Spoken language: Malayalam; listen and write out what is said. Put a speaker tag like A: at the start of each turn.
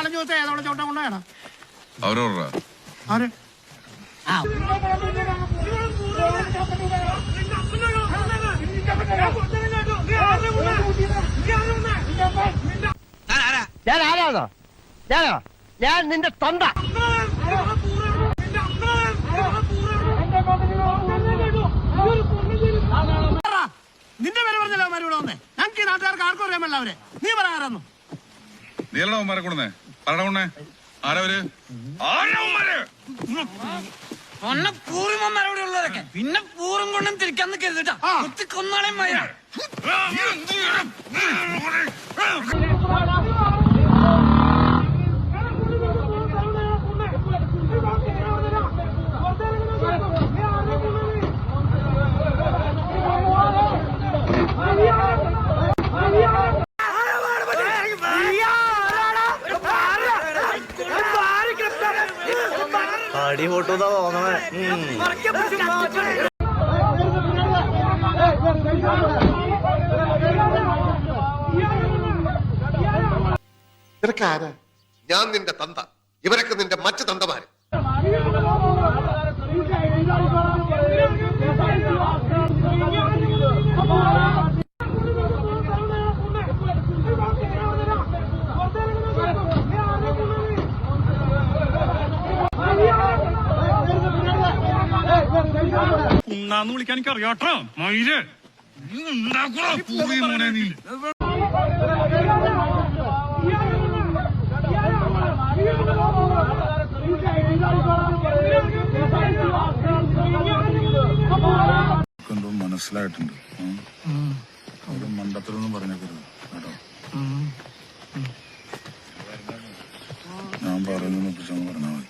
A: 4-5 ദിവസം ഏതോടെ ചോട്ടം കൊണ്ടാണ്
B: അവരോടാ
A: ആര്
C: ഞാൻ ആരാണോ ഞാനോ ഞാൻ നിന്റെ തൊണ്ട
A: നിന്റെ പേര് പറഞ്ഞല്ലോ അവന്മാർ ഇവിടെ വന്നേ ഞങ്ങൾക്ക് ഈ നാട്ടുകാർക്ക് ആർക്കും അറിയാമല്ല അവരെ നീ പറയാറാന്നു
B: നീ അല്ലടാ അവന്മാരെ കൊണ്ടുവന്നേ പറയണ കൊണ്ടേ ആരവര്
D: പൂർവ്വന്മാരവിടെ ഉള്ളവരൊക്കെ പിന്നെ പൂർവ്വം കൊണ്ടും തിരിക്കാൻ നിൽക്കരുത് കൊന്നാളെ മഴ
C: അടി പൊട്ടുന്ന തോന്നണേ
E: ഞാൻ നിന്റെ തന്ത ഇവരൊക്കെ നിന്റെ മറ്റു തന്തമാര്
F: ഉണ്ണാന്ന് വിളിക്കാൻ എനിക്ക് അറിയാട്ടോ മയില്
B: മോനെ നീ എന്തോ മനസ്സിലായിട്ടുണ്ട് മണ്ടത്തിലൊന്നും പറഞ്ഞേക്കരുത് കേട്ടോ ഞാൻ പറയുന്ന പറഞ്ഞാൽ മതി.